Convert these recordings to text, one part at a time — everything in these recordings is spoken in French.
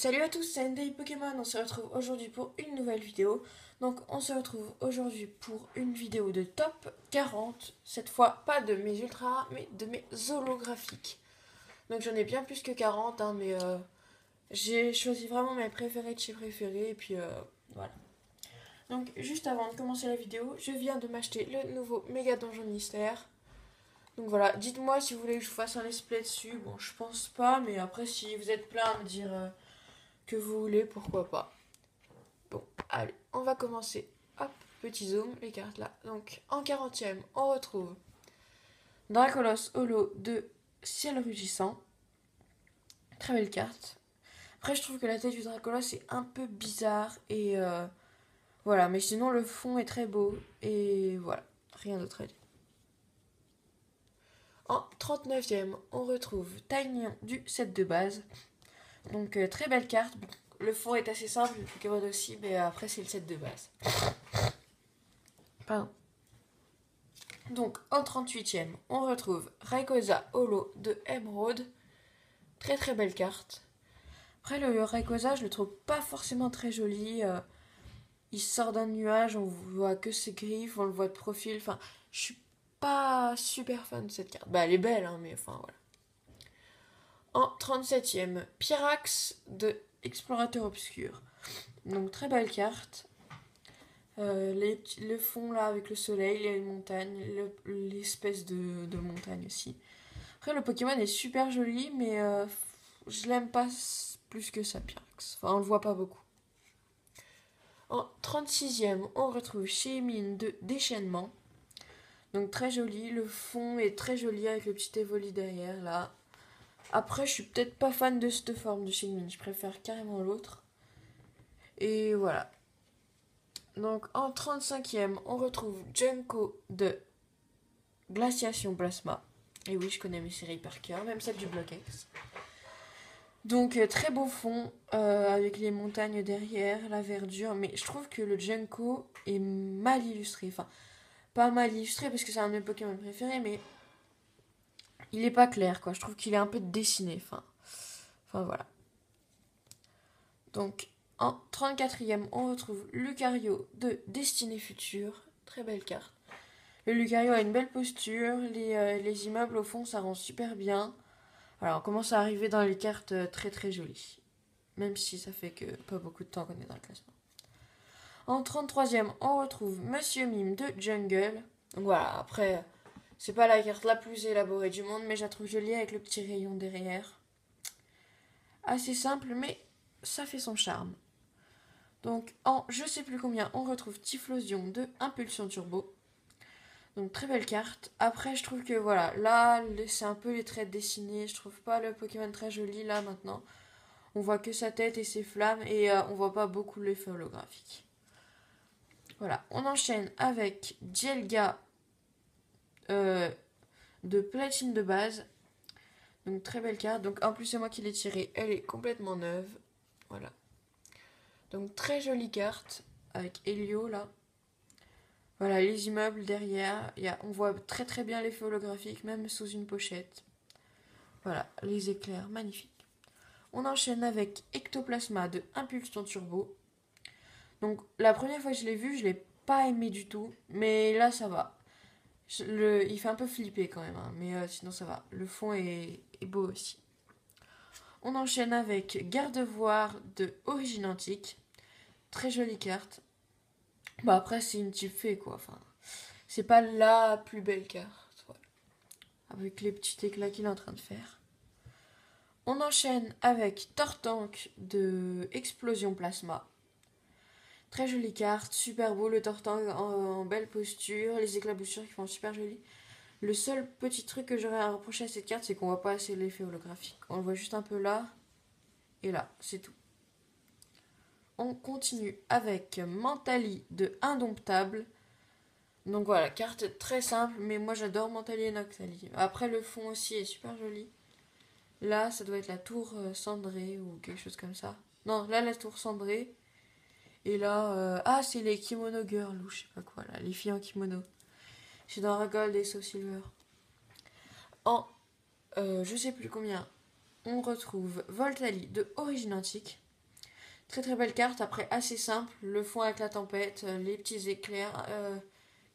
Salut à tous, c'est NDI Pokémon, on se retrouve aujourd'hui pour une nouvelle vidéo. Donc on se retrouve aujourd'hui pour une vidéo de top 40, cette fois pas de mes ultra rares mais de mes holographiques. Donc j'en ai bien plus que 40 hein, mais j'ai choisi vraiment mes préférés de chez préférés et puis voilà. Donc juste avant de commencer la vidéo, je viens de m'acheter le nouveau Méga Donjon Mystère. Donc voilà, dites-moi si vous voulez que je vous fasse un let's play dessus. Bon, je pense pas, mais après si vous êtes plein à me dire que vous voulez, pourquoi pas. Bon, allez, on va commencer. Hop, petit zoom, les cartes là. Donc, en 40e, on retrouve Dracolos Holo de Ciel Rugissant. Très belle carte. Après, je trouve que la tête du Dracolos est un peu bizarre. Et voilà, mais sinon, le fond est très beau. Et voilà, rien d'autre à dire. En 39e, on retrouve Taignon du set de base. Donc, très belle carte. Le fond est assez simple, le Pokémon aussi, mais après, c'est le set de base. Pardon. Donc, en 38e, on retrouve Rayquaza Holo de Emerald. Très très belle carte. Après, le Rayquaza, je le trouve pas forcément très joli. Il sort d'un nuage, on voit que ses griffes, on le voit de profil. Enfin, je suis pas super fan de cette carte. Bah, elle est belle, hein, mais enfin, voilà. En 37e, Pyrax de Explorateur Obscur. Donc, très belle carte. Le fond là avec le soleil, les montagnes, l'espèce de montagne aussi. Après le Pokémon est super joli mais je l'aime pas plus que ça Pyrax. Enfin on le voit pas beaucoup. En 36e on retrouve Shaymin de Déchaînement. Donc très joli, le fond est très joli avec le petit évoli derrière là. Après je suis peut-être pas fan de cette forme de Shaymin, je préfère carrément l'autre. Et voilà. Donc en 35e, on retrouve Junko de Glaciation Plasma. Et oui, je connais mes séries par cœur, même celle du Block X. Donc très beau fond avec les montagnes derrière, la verdure. Mais je trouve que le Junko est mal illustré. Enfin, pas mal illustré parce que c'est un de mes Pokémon préférés, mais il est pas clair quoi. Je trouve qu'il est un peu dessiné. Enfin voilà. Donc en 34e, on retrouve Lucario de Destinée Future. Très belle carte. Le Lucario a une belle posture, les immeubles au fond ça rend super bien. Alors on commence à arriver dans les cartes très très jolies. Même si ça fait que pas beaucoup de temps qu'on est dans le classement. En 33e, on retrouve Monsieur Mime de Jungle. Donc voilà, après, c'est pas la carte la plus élaborée du monde, mais je la trouve jolie avec le petit rayon derrière. Assez simple, mais ça fait son charme. Donc en je sais plus combien, on retrouve Typhlosion de Impulsion Turbo. Donc très belle carte. Après je trouve que voilà, là c'est un peu les traits dessinés. Je trouve pas le Pokémon très joli là maintenant. On voit que sa tête et ses flammes et on voit pas beaucoup l'effet holographique. Voilà, on enchaîne avec Dielga de platine de base. Donc très belle carte. Donc en plus c'est moi qui l'ai tirée. Elle est complètement neuve. Voilà. Donc très jolie carte avec Helio là. Voilà, les immeubles derrière, on voit très très bien l'effet holographique, même sous une pochette. Voilà, les éclairs, magnifiques. On enchaîne avec Ectoplasma de Impulsion Turbo. Donc la première fois que je l'ai vu, je l'ai pas aimé du tout, mais là ça va. Il fait un peu flipper quand même, hein, mais sinon ça va. Le fond est beau aussi. On enchaîne avec Gardevoir de Origine Antique. Très jolie carte. Bah après c'est une type fée quoi, enfin c'est pas la plus belle carte, ouais. Avec les petits éclats qu'il est en train de faire. On enchaîne avec Tortank de Explosion Plasma. Très jolie carte, super beau le Tortank en belle posture, les éclaboussures qui font super joli. Le seul petit truc que j'aurais à reprocher à cette carte, c'est qu'on voit pas assez l'effet holographique. On le voit juste un peu là et là, c'est tout. On continue avec Mentali de Indomptable. Donc voilà, carte très simple, mais moi j'adore Mentali et Noctali. Après le fond aussi est super joli. Là, ça doit être la tour cendrée ou quelque chose comme ça. Non, là la tour cendrée. Et là, c'est les kimono girls ou je sais pas quoi là, les filles en kimono. C'est dans Ragold et Soul Silver. En je sais plus combien, on retrouve Voltali de Origine Antique. Très très belle carte, après assez simple, le fond avec la tempête, les petits éclairs,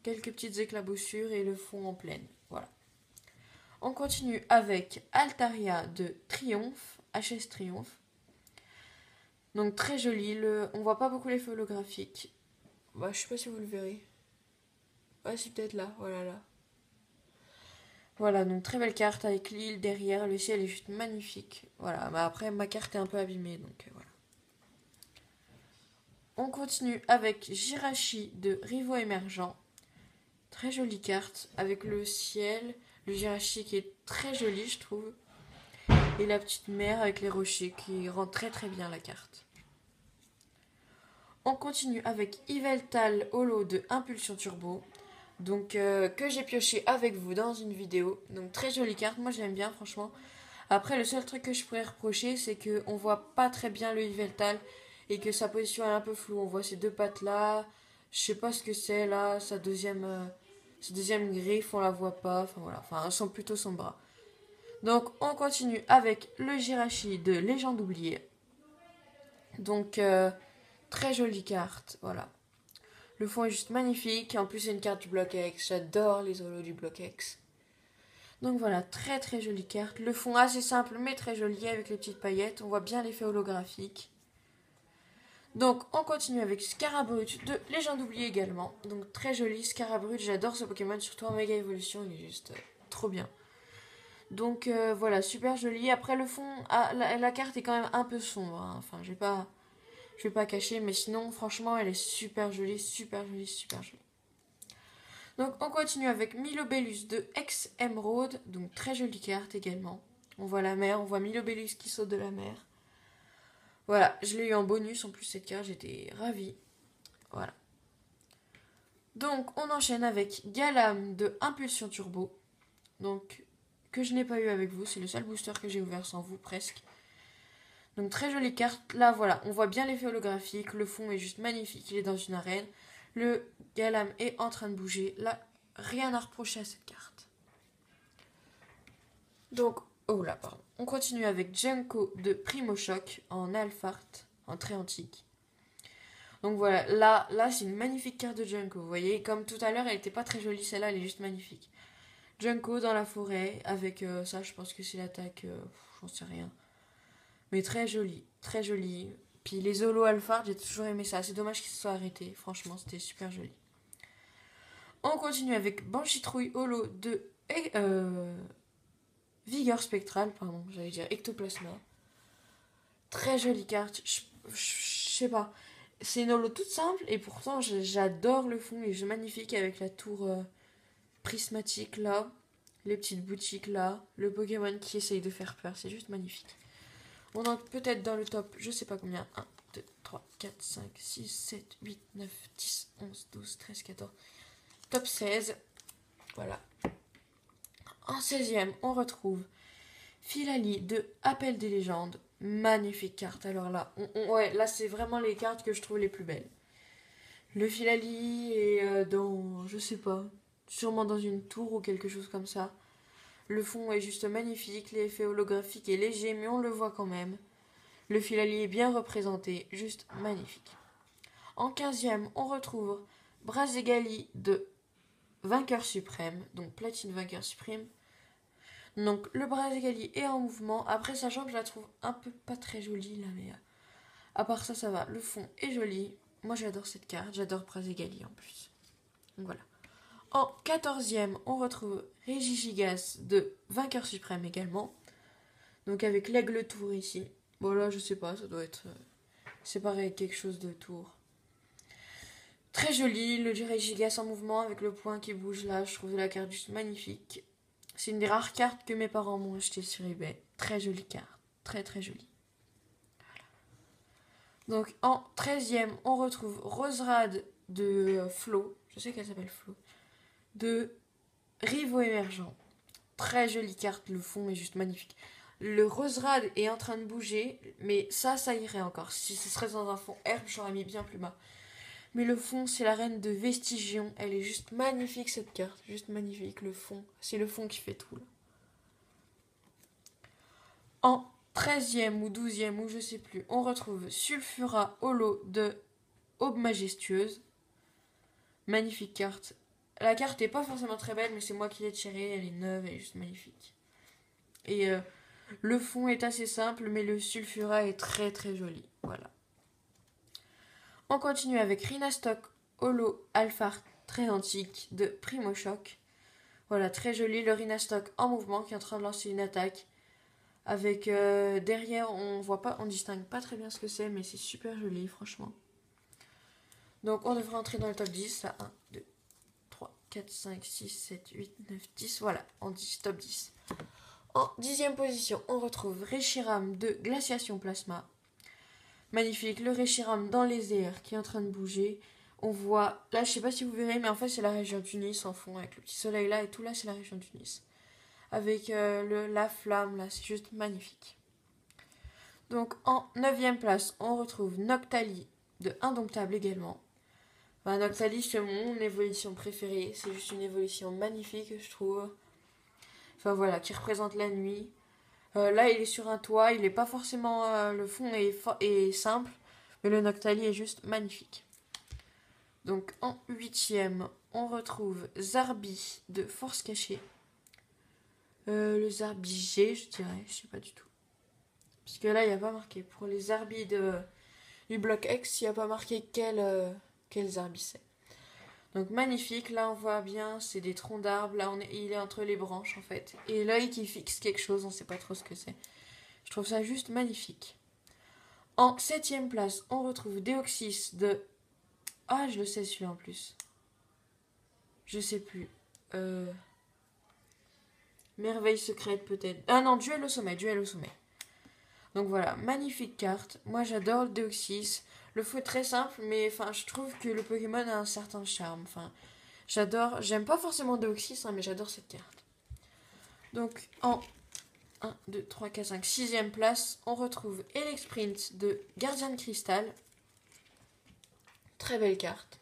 quelques petites éclaboussures et le fond en pleine. Voilà. On continue avec Altaria de Triomphe, HS Triomphe. Donc très joli, on voit pas beaucoup l'effet holographique. Bah, je sais pas si vous le verrez. Ouais, c'est peut-être là, voilà là. Voilà, donc très belle carte avec l'île derrière, le ciel est juste magnifique. Voilà, bah après ma carte est un peu abîmée, donc voilà. On continue avec Jirachi de Rivaux Émergent. Très jolie carte avec le ciel, le Jirachi qui est très joli je trouve. Et la petite mer avec les rochers qui rend très très bien la carte. On continue avec Yveltal Holo de Impulsion Turbo. Donc que j'ai pioché avec vous dans une vidéo. Donc très jolie carte, moi j'aime bien franchement. Après le seul truc que je pourrais reprocher c'est qu'on voit pas très bien le Yveltal et que sa position est un peu floue. On voit ces deux pattes là, je sais pas ce que c'est là, sa deuxième griffe on la voit pas. Enfin voilà, enfin elles sont plutôt son bras. Donc on continue avec le Jirachi de Légende oubliée. Donc très jolie carte, voilà. Le fond est juste magnifique. En plus, c'est une carte du bloc X. J'adore les holos du bloc X. Donc voilà, très très jolie carte. Le fond assez simple mais très joli avec les petites paillettes. On voit bien l'effet holographique. Donc on continue avec Scarabrut de Légende oubliée également. Donc très joli Scarabrut. J'adore ce Pokémon, surtout en méga évolution. Il est juste trop bien. Donc voilà, super joli. Après le fond, la carte est quand même un peu sombre. Hein. Enfin, je vais pas cacher, mais sinon, franchement, elle est super jolie, super jolie, super jolie. Donc, on continue avec Milobellus de Ex-Emeraude. Donc, très jolie carte également. On voit la mer, on voit Milobellus qui saute de la mer. Voilà, je l'ai eu en bonus en plus cette carte, j'étais ravie. Voilà. Donc, on enchaîne avec Galam de Impulsion Turbo. Donc, que je n'ai pas eu avec vous, c'est le seul booster que j'ai ouvert sans vous, presque. Donc très jolie carte. Là voilà, on voit bien l'effet holographique. Le fond est juste magnifique. Il est dans une arène. Le Galam est en train de bouger. Là, rien à reprocher à cette carte. Donc, oh là, pardon. On continue avec Junko de Primo Choc en Alphart, en très antique. Donc voilà, là c'est une magnifique carte de Junko. Vous voyez, comme tout à l'heure, elle n'était pas très jolie. Celle-là, elle est juste magnifique. Junko dans la forêt avec ça, je pense que c'est l'attaque. J'en sais rien. Mais très joli, très joli. Puis les Holo Alphard, j'ai toujours aimé ça. C'est dommage qu'ils se soient arrêtés. Franchement, c'était super joli. On continue avec Banchitrouille Holo de Vigueur Spectrale, pardon, j'allais dire Ectoplasma. Très jolie carte. Je sais pas. C'est une holo toute simple et pourtant j'adore le fond. Il est magnifique avec la tour prismatique là, les petites boutiques là, le Pokémon qui essaye de faire peur. C'est juste magnifique. On entre peut-être dans le top, je sais pas combien. 1, 2, 3, 4, 5, 6, 7, 8, 9, 10, 11, 12, 13, 14. Top 16. Voilà. En 16e, on retrouve Philali de Appel des légendes. Magnifique carte. Alors là, ouais, là c'est vraiment les cartes que je trouve les plus belles. Le Philali est dans, je sais pas, sûrement dans une tour ou quelque chose comme ça. Le fond est juste magnifique, l'effet holographique est léger, mais on le voit quand même. Le Philali est bien représenté, juste magnifique. En 15e, on retrouve Brazegali de Vainqueur Suprême, donc Platine Vainqueur Suprême. Donc le Brazegali est en mouvement. Après sa jambe, je la trouve un peu pas très jolie là, mais à part ça, ça va. Le fond est joli. Moi, j'adore cette carte, j'adore Brazegali en plus. Donc voilà. En 14e, on retrouve Regigigas de Vainqueur Suprême également. Donc avec l'aigle tour ici. Bon là, je sais pas, ça doit être séparé avec quelque chose de tour. Très joli, le Regigigas en mouvement avec le point qui bouge là. Je trouve la carte juste magnifique. C'est une des rares cartes que mes parents m'ont acheté sur eBay. Très jolie carte, très très jolie. Voilà. Donc en 13e, on retrouve Roserade de Flo. Je sais qu'elle s'appelle Flo. De Rivaux Émergent. Très jolie carte, le fond est juste magnifique. Le Roserade est en train de bouger, mais ça irait encore. Si ce serait dans un fond herbe, j'aurais mis bien plus bas. Mais le fond, c'est la reine de Vestigion. Elle est juste magnifique cette carte, juste magnifique. Le fond, c'est le fond qui fait tout là. En 13e ou 12e ou je sais plus, on retrouve Sulfura Holo de Aube Majestueuse. Magnifique carte. La carte est pas forcément très belle, mais c'est moi qui l'ai tirée, elle est neuve, elle est juste magnifique. Et le fond est assez simple, mais le Sulfura est très très joli. Voilà. On continue avec Rhinastock Holo Alphard très antique de Primo Choc. Voilà, très joli. Le Rhinastock en mouvement qui est en train de lancer une attaque. Avec derrière, on voit pas, on distingue pas très bien ce que c'est, mais c'est super joli, franchement. Donc on devrait entrer dans le top 10. Là, 1, 2, 3, 4, 5, 6, 7, 8, 9, 10. Voilà, en 10, top 10. En 10e position, on retrouve Reshiram de Glaciation Plasma. Magnifique, le Reshiram dans les airs qui est en train de bouger. On voit, là je sais pas si vous verrez, mais en fait c'est la région Tunis en fond, avec le petit soleil là et tout là c'est la région Tunis. Avec la flamme là, c'est juste magnifique. Donc en 9e place, on retrouve Noctali de Indomptable également. Enfin, Noctali c'est mon évolution préférée, c'est juste une évolution magnifique je trouve. Enfin voilà, qui représente la nuit. Là il est sur un toit, il n'est pas forcément, le fond est simple, mais le Noctali est juste magnifique. Donc en 8e, on retrouve Zarbi de Force Cachée. Le Zarbi G, je dirais, je sais pas du tout. Parce que là, il n'y a pas marqué. Pour les Zarbis du bloc X, il n'y a pas marqué quel Zarbi c'est. Donc magnifique, là on voit bien, c'est des troncs d'arbres, là il est entre les branches en fait. Et l'œil qui fixe quelque chose, on ne sait pas trop ce que c'est. Je trouve ça juste magnifique. En 7e place, on retrouve Deoxys de... Ah, je le sais celui-là en plus. Je sais plus. Merveille secrète peut-être. Ah non, duel au sommet, duel au sommet. Donc voilà, magnifique carte. Moi j'adore le Deoxys. Le fou est très simple, mais enfin je trouve que le Pokémon a un certain charme. Enfin, j'adore. J'aime pas forcément Deoxys, hein, mais j'adore cette carte. Donc en 1, 2, 3, 4, 5, 6e place, on retrouve Elexprint de Gardien de Cristal. Très belle carte.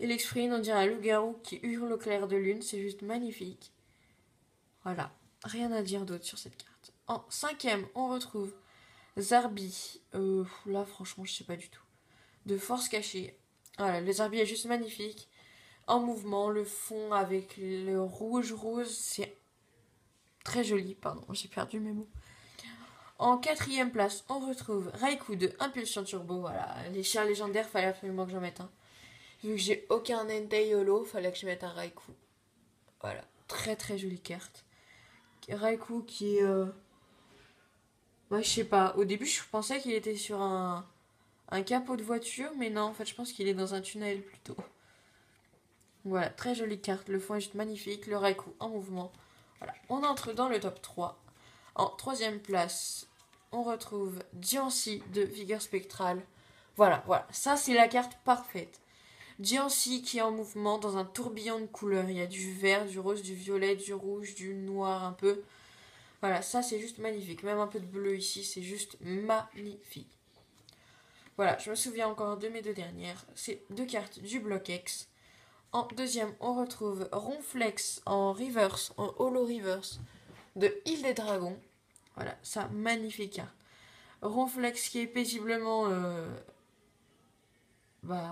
Elexprint, on dirait un loup-garou qui hurle au clair de lune. C'est juste magnifique. Voilà, rien à dire d'autre sur cette carte. En 5e, on retrouve Zarbi. Là, franchement, je sais pas du tout. De Force Cachée. Voilà, le Zarbi est juste magnifique. En mouvement, le fond avec le rouge, c'est très joli. Pardon, j'ai perdu mes mots. En 4e place, on retrouve Raikou de Impulsion Turbo. Voilà, les chiens légendaires, fallait absolument que j'en mette un. Vu que j'ai aucun Entei Holo, fallait que je mette un Raikou. Voilà, très très jolie carte. Raikou qui est... Ouais, je sais pas. Au début, je pensais qu'il était sur un capot de voiture, mais non, en fait, je pense qu'il est dans un tunnel plutôt. Voilà, très jolie carte. Le fond est juste magnifique. Le Raikou en mouvement. Voilà, on entre dans le top 3. En 3e place, on retrouve Diancie de Vigueur Spectrale. Voilà, ça c'est la carte parfaite. Diancie qui est en mouvement dans un tourbillon de couleurs. Il y a du vert, du rose, du violet, du rouge, du noir un peu. Voilà, ça c'est juste magnifique. Même un peu de bleu ici, c'est juste magnifique. Voilà, je me souviens encore de mes deux dernières. C'est deux cartes du bloc X. En deuxième, on retrouve Ronflex en reverse, en holo reverse de Île des Dragons. Voilà, ça, magnifique carte. Ronflex qui est paisiblement, je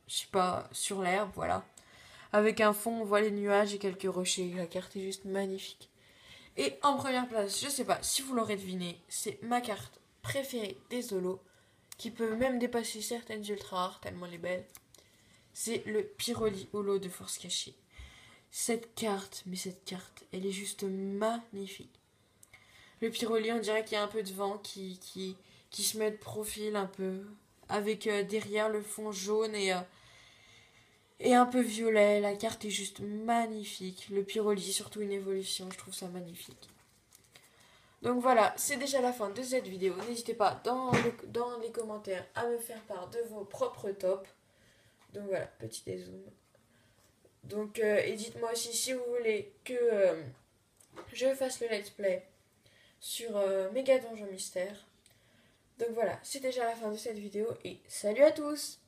sais pas, sur l'herbe, voilà. Avec un fond, on voit les nuages et quelques rochers. La carte est juste magnifique. Et en première place, je sais pas si vous l'aurez deviné, c'est ma carte préférée des holos, qui peut même dépasser certaines ultra rares tellement elle est belle. C'est le Pyroli holo de Force Cachée. Cette carte, elle est juste magnifique. Le Pyroli, on dirait qu'il y a un peu de vent qui se met de profil un peu, avec derrière le fond jaune et un peu violet. La carte est juste magnifique. Le Pyroli, surtout une évolution, je trouve ça magnifique. Donc voilà, c'est déjà la fin de cette vidéo. N'hésitez pas dans les commentaires à me faire part de vos propres tops. Donc voilà, petit dézoom. Donc et dites-moi aussi si vous voulez que je fasse le let's play sur Méga Donjon Mystère. Donc voilà, c'est déjà la fin de cette vidéo et salut à tous!